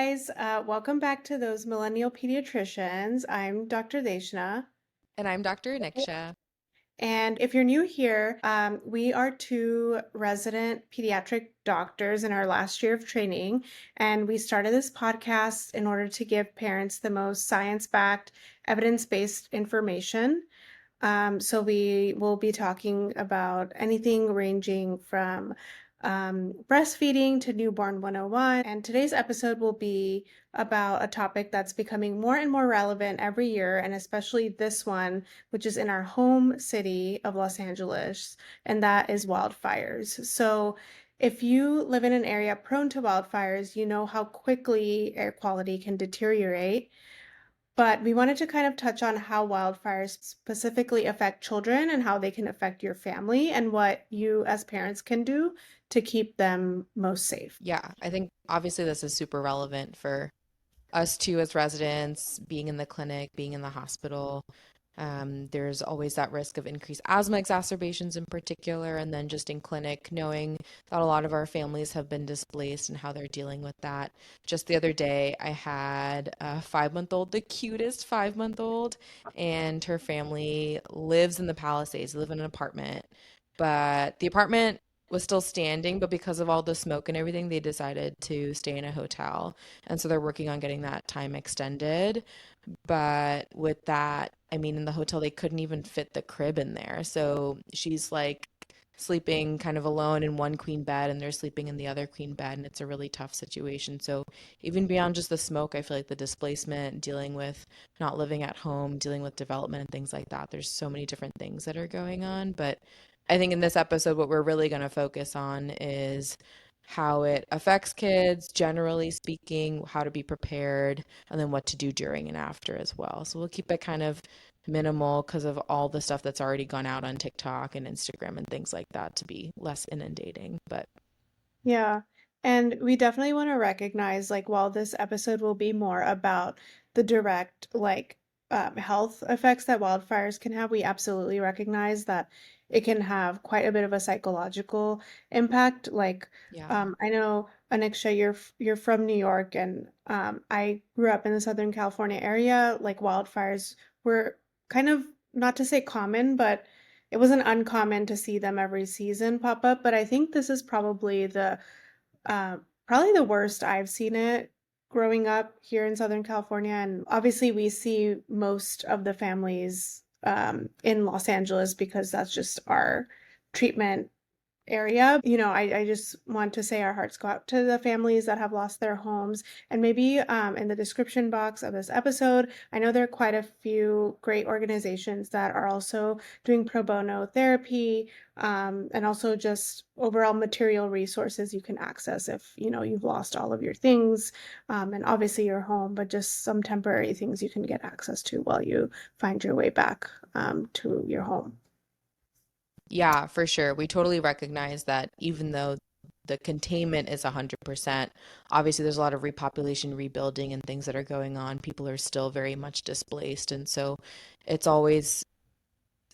guys. Welcome back to those Millennial Pediatricians. I'm Dr. Deshna. And I'm Dr. Niksha. And if you're new here, we are two resident pediatric doctors in our last year of training. And we started this podcast in order to give parents the most science-backed, evidence-based information. So we will be talking about anything ranging from breastfeeding to newborn 101. And today's episode will be about a topic that's becoming more and more relevant every year, and especially this one, which is in our home city of Los Angeles, and that is wildfires. So if you live in an area prone to wildfires, you know how quickly air quality can deteriorate. But we wanted to kind of touch on how wildfires specifically affect children and how they can affect your family and what you as parents can do to keep them most safe. Yeah, I think obviously this is super relevant for us too as residents, being in the clinic, being in the hospital. There's always that risk of increased asthma exacerbations in particular, and then just in clinic, knowing that a lot of our families have been displaced and how they're dealing with that. Just the other day, I had a 5 month old, the cutest 5 month old, and her family lives in the Palisades, they live in an apartment, but the apartment was still standing, but because of all the smoke and everything, they decided to stay in a hotel. And so they're working on getting that time extended. But with that, I mean, in the hotel, they couldn't even fit the crib in there. So she's like sleeping kind of alone in one queen bed, and they're sleeping in the other queen bed. And it's a really tough situation. So even beyond just the smoke, I feel like the displacement, dealing with not living at home, dealing with development and things like that, there's so many different things that are going on. But I think in this episode, what we're really going to focus on is how it affects kids, generally speaking, how to be prepared, and then what to do during and after as well. So we'll keep it kind of minimal because of all the stuff that's already gone out on TikTok and Instagram and things like that to be less inundating. But Yeah. And we definitely want to recognize, like, while this episode will be more about the direct, health effects that wildfires can have, we absolutely recognize that it can have quite a bit of a psychological impact. yeah, I know, Aniksha, you're from New York, and I grew up in the Southern California area. Like, wildfires were kind of, not to say common, but it wasn't uncommon to see them every season pop up, but I think this is uh, probably the worst I've seen it growing up here in Southern California. And obviously, we see most of the families in Los Angeles because that's just our treatment area. I just want to say our hearts go out to the families that have lost their homes. And maybe in the description box of this episode, I know there are quite a few great organizations that are also doing pro bono therapy, and also just overall material resources you can access if you've lost all of your things, and obviously your home, but just some temporary things you can get access to while you find your way back to your home. yeah, for sure. We totally recognize that even though the containment is 100%, obviously there's a lot of repopulation, rebuilding, and things that are going on. People are still very much displaced. And so it's always,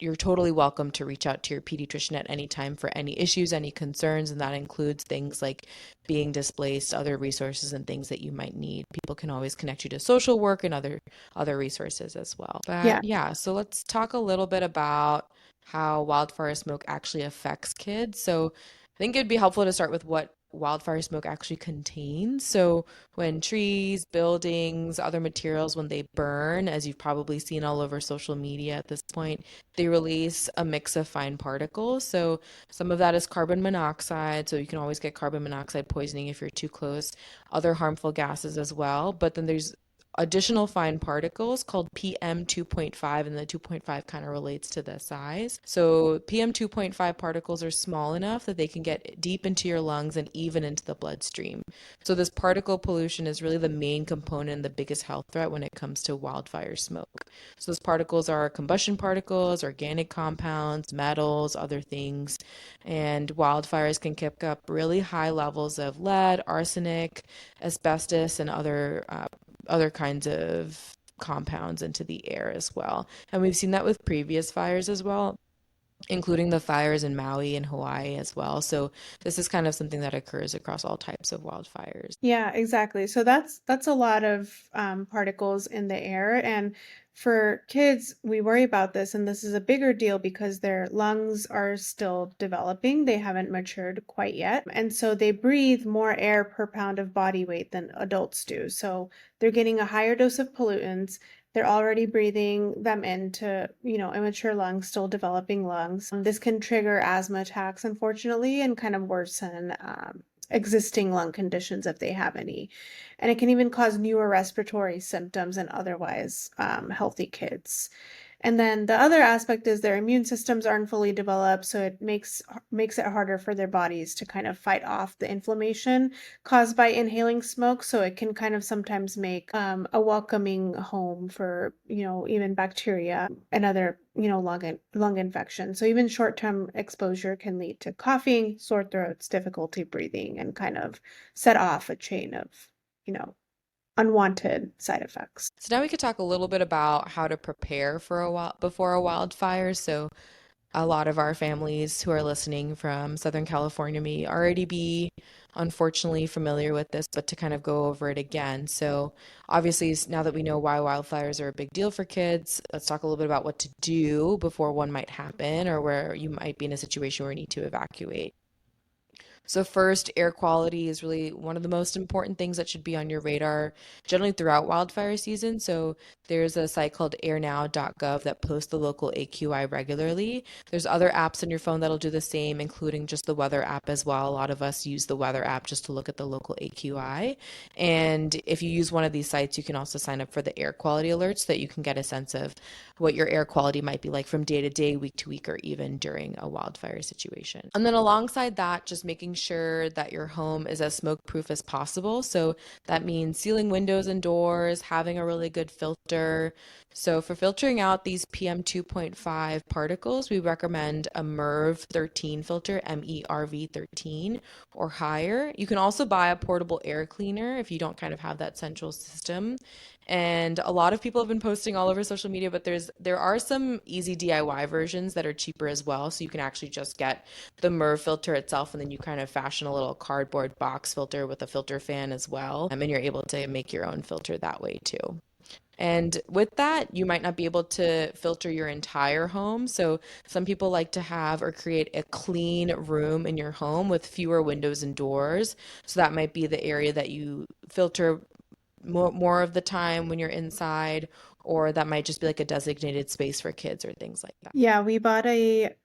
you're totally welcome to reach out to your pediatrician at any time for any issues, any concerns, and that includes things like being displaced, other resources and things that you might need. People can always connect you to social work and other resources as well. But Yeah. yeah, so let's talk a little bit about how wildfire smoke actually affects kids. So I think it'd be helpful to start with what wildfire smoke actually contains. So when trees, buildings, other materials, when they burn, as you've probably seen all over social media at this point, they release a mix of fine particles. So some of that is carbon monoxide. So you can always get carbon monoxide poisoning if you're too close, other harmful gases as well. But then there's additional fine particles called PM 2.5, and the 2.5 kind of relates to the size. So PM 2.5 particles are small enough that they can get deep into your lungs and even into the bloodstream. So this particle pollution is really the main component, the biggest health threat when it comes to wildfire smoke. So those particles are combustion particles, organic compounds, metals, other things. And wildfires can kick up really high levels of lead, arsenic, asbestos, and other kinds of compounds into the air as well. And we've seen that with previous fires as well. including the fires in Maui and Hawaii as well. So this is kind of something that occurs across all types of wildfires. Yeah, exactly. So that's a lot of particles in the air, and for kids, we worry about this, and this is a bigger deal because their lungs are still developing. They haven't matured quite yet, and so they breathe more air per pound of body weight than adults do. So they're getting a higher dose of pollutants. They're already breathing them into, immature lungs, still developing lungs. This can trigger asthma attacks, unfortunately, and kind of worsen existing lung conditions if they have any. And it can even cause newer respiratory symptoms in otherwise healthy kids. And then the other aspect is their immune systems aren't fully developed, so it makes it harder for their bodies to kind of fight off the inflammation caused by inhaling smoke. So it can kind of sometimes make a welcoming home for even bacteria and other lung infections. So even short-term exposure can lead to coughing, sore throats, difficulty breathing, and kind of set off a chain of you know unwanted side effects. So now we could talk a little bit about how to prepare for a while before a wildfire. So a lot of our families who are listening from Southern California may already be unfortunately familiar with this, but to kind of go over it again. So, obviously, now that we know why wildfires are a big deal for kids, let's talk a little bit about what to do before one might happen or where you might be in a situation where you need to evacuate. So first, air quality is really one of the most important things that should be on your radar generally throughout wildfire season. So there's a site called airnow.gov that posts the local AQI regularly. There's other apps on your phone that'll do the same, including just the weather app as well. A lot of us use the weather app just to look at the local AQI. And if you use one of these sites, you can also sign up for the air quality alerts so that you can get a sense of what your air quality might be like from day to day, week to week, or even during a wildfire situation. And then alongside that, just making sure that your home is as smoke proof as possible. So that means sealing windows and doors, having a really good filter. So for filtering out these PM 2.5 particles, we recommend a MERV 13 filter, MERV 13 or higher. You can also buy a portable air cleaner if you don't kind of have that central system. And a lot of people have been posting all over social media, but there are some easy DIY versions that are cheaper as well. So you can actually just get the MERV filter itself, and then you kind of fashion a little cardboard box filter with a filter fan as well. And you're able to make your own filter that way too. And with that, you might not be able to filter your entire home. So some people like to have or create a clean room in your home with fewer windows and doors. So that might be the area that you filter more of the time when you're inside, or that might just be like a designated space for kids or things like that. Yeah, we bought I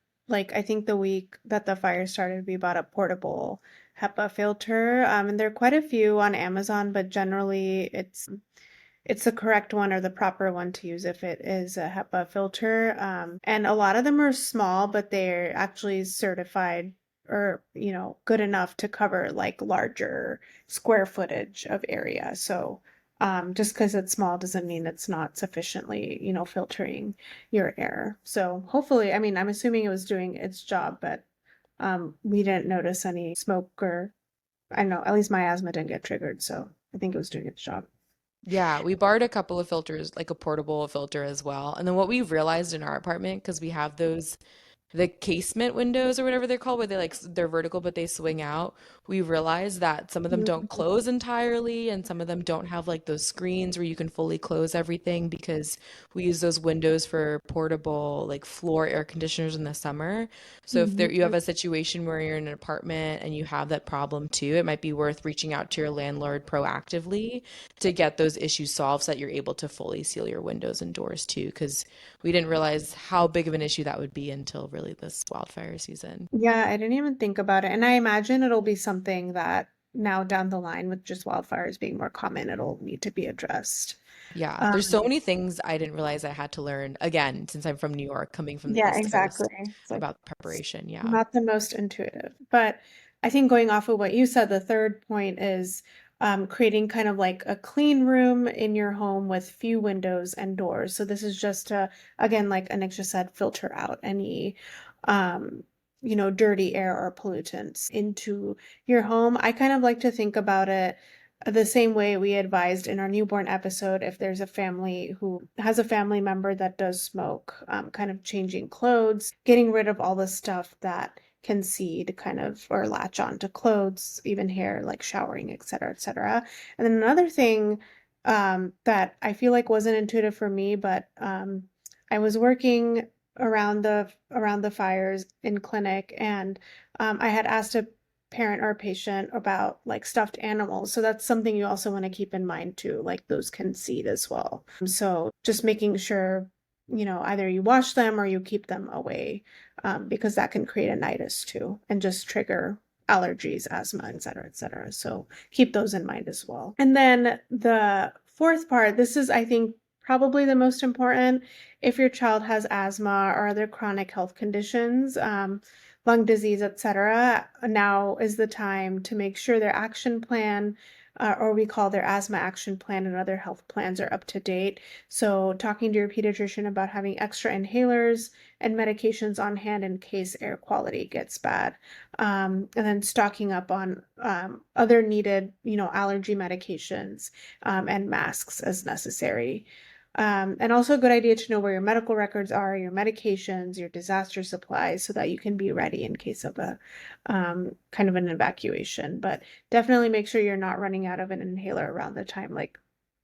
think the week that the fire started, we bought a portable HEPA filter. And there are quite a few on Amazon, but generally it's the correct one or the proper one to use if it is a HEPA filter. And a lot of them are small, but they're actually certified or, good enough to cover like larger square footage of area. So just because it's small doesn't mean it's not sufficiently, filtering your air. So hopefully, I mean, I'm assuming it was doing its job, but we didn't notice any smoke or I don't know, at least my asthma didn't get triggered, so I think it was doing its job. Yeah, we borrowed a couple of filters, like a portable filter as well. And then what we've realized in our apartment, because we have the casement windows or whatever they're called, where they're vertical but they swing out, we realize that some of them don't Mhm. close entirely and some of them don't have like those screens where you can fully close everything because we use those windows for portable like floor air conditioners in the summer. So if you Mhm. have a situation where you're in an apartment and you have that problem too, it might be worth reaching out to your landlord proactively to get those issues solved so that you're able to fully seal your windows and doors too, because we didn't realize how big of an issue that would be until really this wildfire season. Yeah, I didn't even think about it. And I imagine it'll be something that now down the line with just wildfires being more common, it'll need to be addressed. Yeah, there's so Um, many things I didn't realize I had to learn again since I'm from New York, coming from the yeah, East exactly. Coast It's like about it's preparation. Yeah. not the most intuitive. But I think going off of what you said, the third point is creating kind of like a clean room in your home with few windows and doors. So this is just to, again, like Anisha said, filter out any um, dirty air or pollutants into your home. I kind of like to think about it. The same way we advised in our newborn episode, if there's a family who has a family member that does smoke, kind of changing clothes, getting rid of all the stuff that can seed kind of or latch onto clothes, even hair, like showering, et cetera, et cetera. And then another thing that I feel like wasn't intuitive for me, but I was working around the fires in clinic, and I had asked a parent or patient about like stuffed animals. So that's something you also want to keep in mind too. Like those can seed as well. So just making sure, either you wash them or you keep them away, because that can create a nidus too and just trigger allergies, asthma, et cetera, et cetera. So keep those in mind as well. And then the fourth part, this is, I think, probably the most important. If your child has asthma or other chronic health conditions, lung disease, etc., now is the time to make sure their action plan, or we call their asthma action plan, and other health plans are up to date. So, talking to your pediatrician about having extra inhalers and medications on hand in case air quality gets bad, and then stocking up on other needed, allergy medications, and masks as necessary. And also a good idea to know where your medical records are, your medications, your disaster supplies, so that you can be ready in case of a kind of an evacuation. But definitely make sure you're not running out of an inhaler around the time like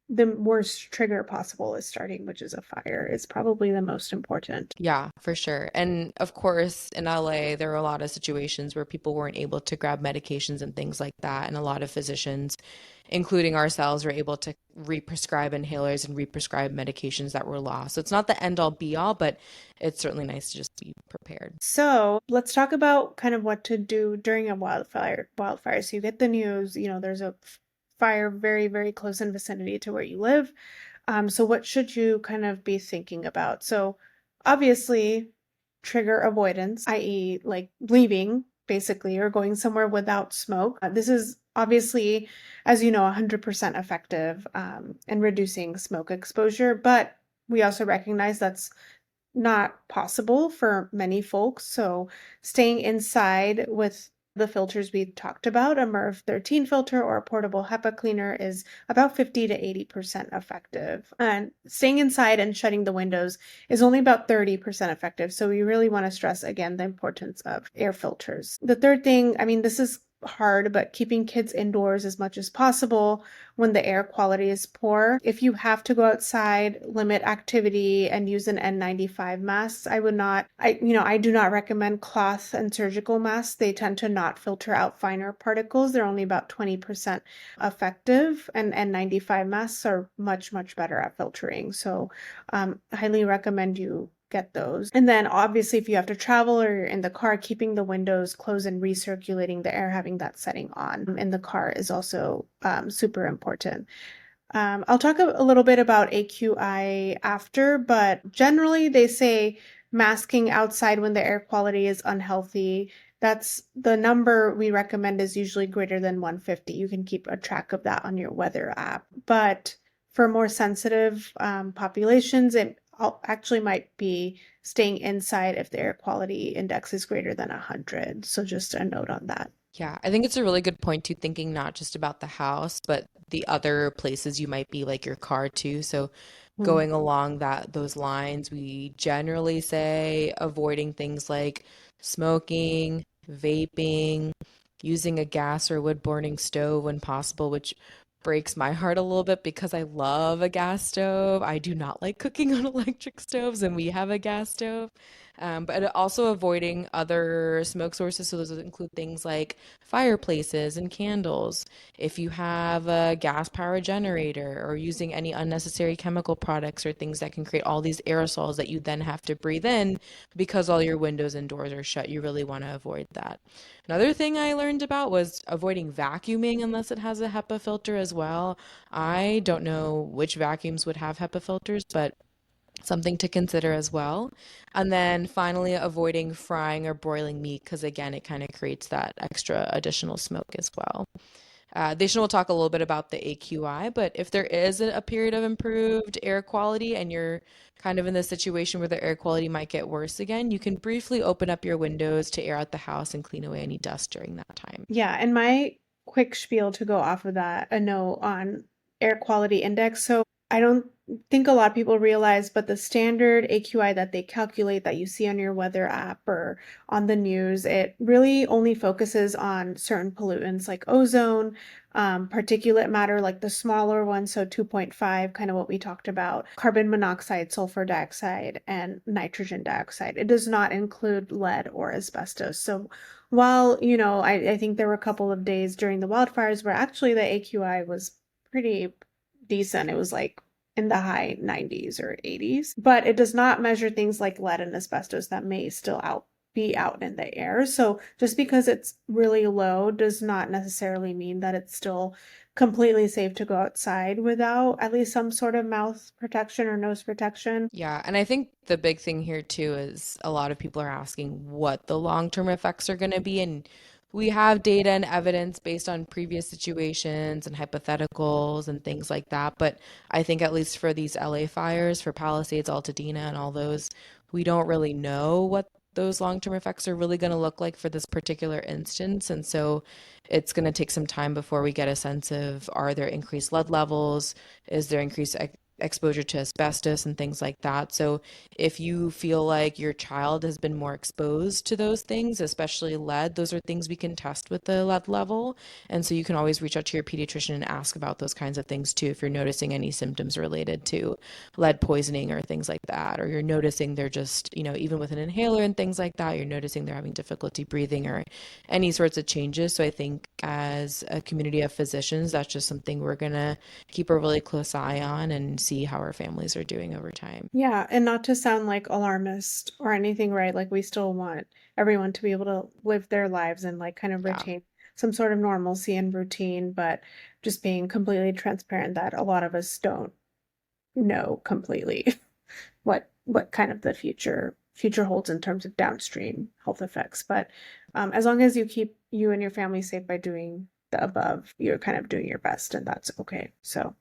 the worst trigger possible is starting, which is a fire, is probably the most important. Yeah, for sure. And of course, in LA, there were a lot of situations where people weren't able to grab medications and things like that. And a lot of physicians, including ourselves, were able to re-prescribe inhalers and re-prescribe medications that were lost. So it's not the end all be all, but it's certainly nice to just be prepared. So let's talk about kind of what to do during a wildfire. So you get the news, there's a fire very, very close in vicinity to where you live. So what should you kind of be thinking about? So obviously, trigger avoidance, i.e., like leaving basically or going somewhere without smoke. This is obviously, as you know, 100% effective in reducing smoke exposure, but we also recognize that's not possible for many folks. So staying inside with the filters we talked about, a MERV 13 filter or a portable HEPA cleaner, is about 50 to 80% effective. And staying inside and shutting the windows is only about 30% effective. So we really want to stress again the importance of air filters. The third thing, I mean, this is hard, but keeping kids indoors as much as possible when the air quality is poor. If you have to go outside, limit activity and use an N95 mask. I would not, I do not recommend cloth and surgical masks. They tend to not filter out finer particles. They're only about 20% effective, and N95 masks are much, much better at filtering. So, highly recommend you get those. And then obviously if you have to travel or you're in the car, keeping the windows closed and recirculating the air, having that setting on in the car is also super important. I'll talk a little bit about AQI after, but generally they say masking outside when the air quality is unhealthy. That's the number we recommend is usually greater than 150. You can keep a track of that on your weather app. But for more sensitive populations, it actually might be staying inside if the air quality index is greater than 100. So just a note on that. Yeah, I think it's a really good point too, thinking not just about the house, but the other places you might be, like your car too. So Hmm. going along those lines, we generally say avoiding things like smoking, vaping, using a gas or wood burning stove when possible, which breaks my heart a little bit because I love a gas stove. I do not like cooking on electric stoves, and we have a gas stove. But also avoiding other smoke sources. So those include things like fireplaces and candles. If you have a gas power generator or using any unnecessary chemical products or things that can create all these aerosols that you then have to breathe in because all your windows and doors are shut, you really want to avoid that. Another thing I learned about was avoiding vacuuming unless it has a HEPA filter as well. I don't know which vacuums would have HEPA filters, but something to consider as well. And then finally, avoiding frying or broiling meat because, again, it kind of creates that extra additional smoke as well. Daisha will talk a little bit about the AQI, but if there is a period of improved air quality and you're kind of in the situation where the air quality might get worse again, you can briefly open up your windows to air out the house and clean away any dust during that time. Yeah, and my quick spiel to go off of that, a note on air quality index. So I don't think a lot of people realize, but the standard AQI that they calculate that you see on your weather app or on the news, it really only focuses on certain pollutants like ozone, particulate matter, like the smaller ones, so 2.5, kind of what we talked about, carbon monoxide, sulfur dioxide, and nitrogen dioxide. It does not include lead or asbestos. So while, I think there were a couple of days during the wildfires where actually the AQI was pretty decent. It was like in the high 90s or 80s, but it does not measure things like lead and asbestos that may still be out in the air. So just because it's really low does not necessarily mean that it's still completely safe to go outside without at least some sort of mouth protection or nose protection. Yeah, and I think the big thing here too is a lot of people are asking what the long-term effects are going to be. And we have data and evidence based on previous situations and hypotheticals and things like that. But I think at least for these LA fires, for Palisades, Altadena, and all those, we don't really know what those long-term effects are really going to look like for this particular instance. And so it's going to take some time before we get a sense of, are there increased lead levels? Is there increased exposure to asbestos and things like that. So if you feel like your child has been more exposed to those things, especially lead, those are things we can test with the lead level. And so you can always reach out to your pediatrician and ask about those kinds of things too if you're noticing any symptoms related to lead poisoning or things like that, or you're noticing they're just, even with an inhaler and things like that, you're noticing they're having difficulty breathing or any sorts of changes. So I think as a community of physicians, that's just something we're going to keep a really close eye on and see how our families are doing over time. Yeah, and not to sound like alarmist or anything, right? Like we still want everyone to be able to live their lives and like kind of Yeah. retain some sort of normalcy and routine, but just being completely transparent that a lot of us don't know completely what kind of the future holds in terms of downstream health effects. But as long as you keep you and your family safe by doing the above, you're kind of doing your best, and that's okay. So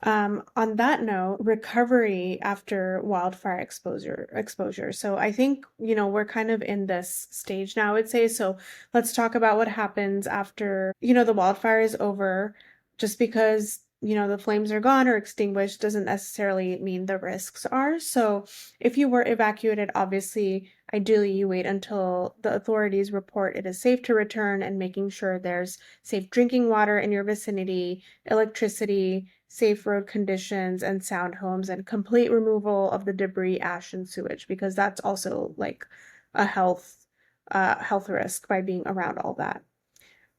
on that note, recovery after wildfire exposure. So I think, we're kind of in this stage now, I would say. So let's talk about what happens after, the wildfire is over. Just because, the flames are gone or extinguished doesn't necessarily mean the risks are. So if you were evacuated, obviously, ideally you wait until the authorities report it is safe to return, and making sure there's safe drinking water in your vicinity, electricity, safe road conditions, and sound homes, and complete removal of the debris, ash, and sewage, because that's also like a health risk by being around all that.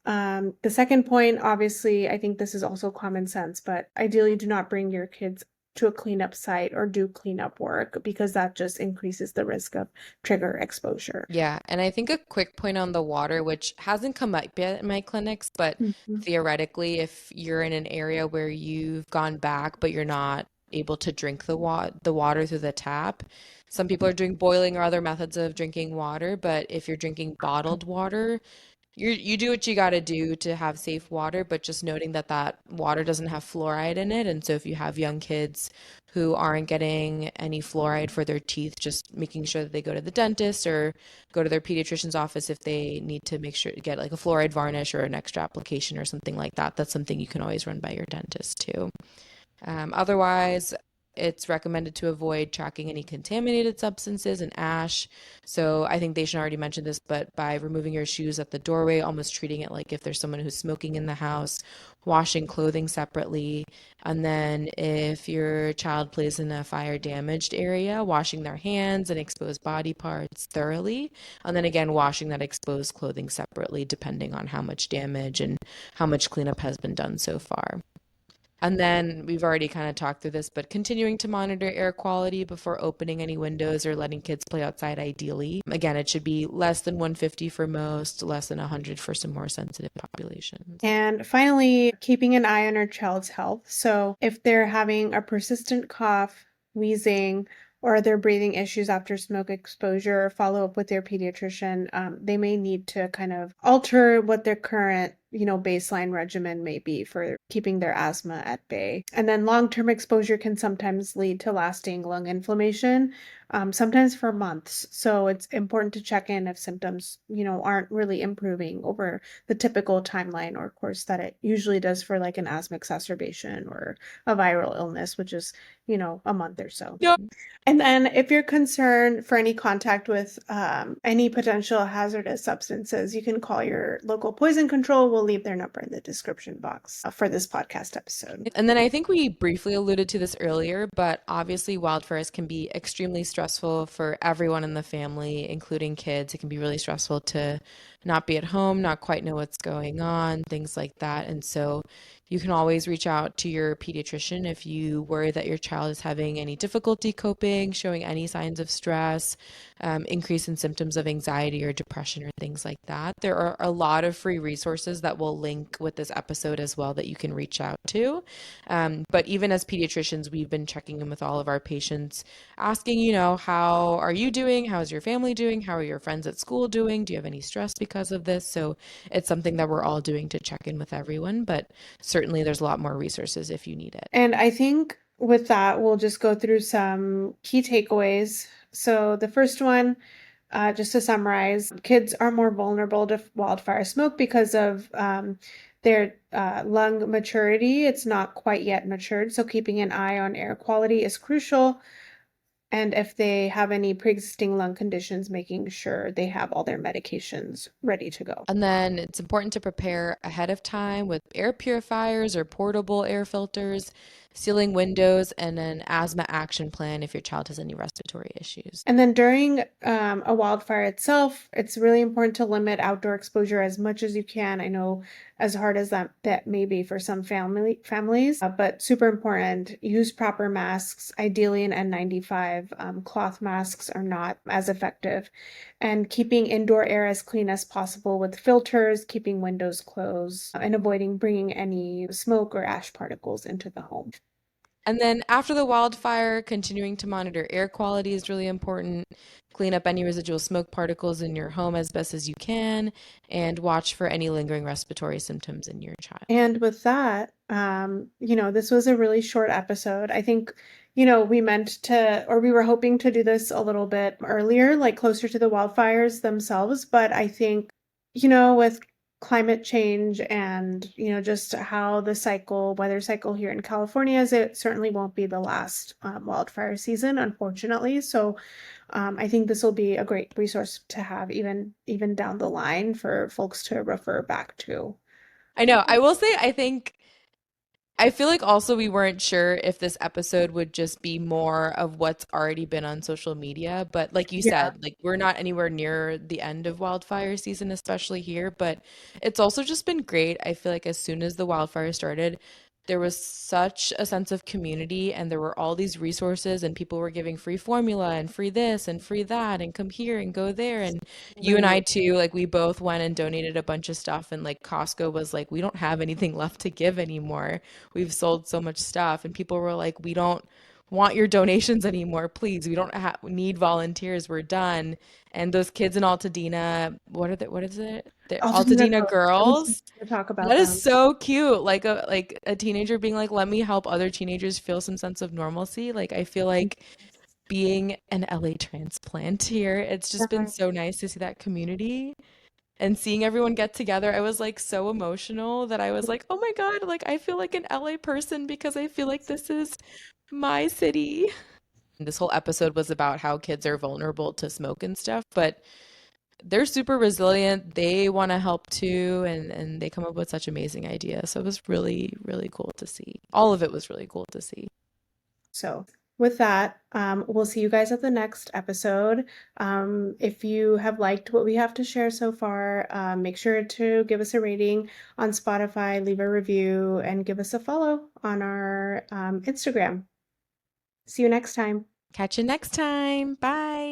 The second point, obviously, I think this is also common sense, but ideally do not bring your kids to a cleanup site or do cleanup work, because that just increases the risk of trigger exposure. Yeah, and I think a quick point on the water, which hasn't come up yet in my clinics, but Mhm. theoretically, if you're in an area where you've gone back, but you're not able to drink the water through the tap, some people are doing boiling or other methods of drinking water, but if you're drinking bottled water, you do what you got to do to have safe water, but just noting that that water doesn't have fluoride in it. And so if you have young kids who aren't getting any fluoride for their teeth, just making sure that they go to the dentist or go to their pediatrician's office if they need to make sure to get like a fluoride varnish or an extra application or something like that. That's something you can always run by your dentist too. Otherwise, it's recommended to avoid tracking any contaminated substances and ash. So I think Daishan already mentioned this, but by removing your shoes at the doorway, almost treating it like if there's someone who's smoking in the house, washing clothing separately, and then if your child plays in a fire damaged area, washing their hands and exposed body parts thoroughly, and then again, washing that exposed clothing separately, depending on how much damage and how much cleanup has been done so far. And then we've already kind of talked through this, but continuing to monitor air quality before opening any windows or letting kids play outside ideally. Again, it should be less than 150 for most, less than 100 for some more sensitive populations. And finally, keeping an eye on our child's health. So if they're having a persistent cough, wheezing, or their breathing issues after smoke exposure, follow up with their pediatrician. They may need to kind of alter what their current baseline regimen may be for keeping their asthma at bay. And then long-term exposure can sometimes lead to lasting lung inflammation, sometimes for months. So it's important to check in if symptoms, aren't really improving over the typical timeline or course that it usually does for like an asthma exacerbation or a viral illness, which is, a month or so. No. And then, if you're concerned for any contact with any potential hazardous substances, you can call your local poison control. We'll leave their number in the description box for this podcast episode. And then I think we briefly alluded to this earlier, but obviously wildfires can be extremely stressful for everyone in the family, including kids. It can be really stressful to not be at home, not quite know what's going on, things like that. And so you can always reach out to your pediatrician if you worry that your child is having any difficulty coping, showing any signs of stress, increase in symptoms of anxiety or depression or things like that. There are a lot of free resources that will link with this episode as well that you can reach out to. But even as pediatricians, we've been checking in with all of our patients, asking, how are you doing? How is your family doing? How are your friends at school doing? Do you have any stress because of this? So it's something that we're all doing to check in with everyone, but certainly there's a lot more resources if you need it. And I think with that, we'll just go through some key takeaways. So the first one, just to summarize, kids are more vulnerable to wildfire smoke because of their lung maturity. It's not quite yet matured, so keeping an eye on air quality is crucial. And if they have any pre-existing lung conditions, making sure they have all their medications ready to go. And then it's important to prepare ahead of time with air purifiers or portable air filters, sealing windows, and an asthma action plan if your child has any respiratory issues. And then during a wildfire itself, it's really important to limit outdoor exposure as much as you can. I know as hard as that may be for some families, but super important. Use proper masks, ideally an N95. Cloth masks are not as effective. And keeping indoor air as clean as possible with filters, keeping windows closed, and avoiding bringing any smoke or ash particles into the home. And then after the wildfire, continuing to monitor air quality is really important. Clean up any residual smoke particles in your home as best as you can, and watch for any lingering respiratory symptoms in your child. And with that, this was a really short episode. I think, we meant to, or we were hoping to do this a little bit earlier, like closer to the wildfires themselves. But I think, with climate change and, just how the weather cycle here in California is, it certainly won't be the last wildfire season, unfortunately. So I think this will be a great resource to have even down the line for folks to refer back to. I know. I will say, I feel like also we weren't sure if this episode would just be more of what's already been on social media. But like you Yeah. said, like we're not anywhere near the end of wildfire season, especially here. But it's also just been great. I feel like as soon as the wildfire started, there was such a sense of community and there were all these resources and people were giving free formula and free this and free that and come here and go there. And you and I too, like we both went and donated a bunch of stuff and like Costco was like, we don't have anything left to give anymore. We've sold so much stuff and people were like, we don't want your donations anymore, please. We don't need volunteers. We're done. And those kids in Altadena, what is it? The Altadena Altadena girls. I was girls. going to talk about That is them. so cute. Like a teenager being like, let me help other teenagers feel some sense of normalcy. Like I feel like being an LA transplant here, it's just been so nice to see that community and seeing everyone get together. I was like so emotional that I was like, oh my God, like I feel like an LA person because I feel like this is my city. This whole episode was about how kids are vulnerable to smoke and stuff, but they're super resilient. They want to help too, and they come up with such amazing ideas. So it was really, really cool to see. All of it was really cool to see. So, with that, we'll see you guys at the next episode. If you have liked what we have to share so far, make sure to give us a rating on Spotify, leave a review, and give us a follow on our Instagram. See you next time. Catch you next time. Bye.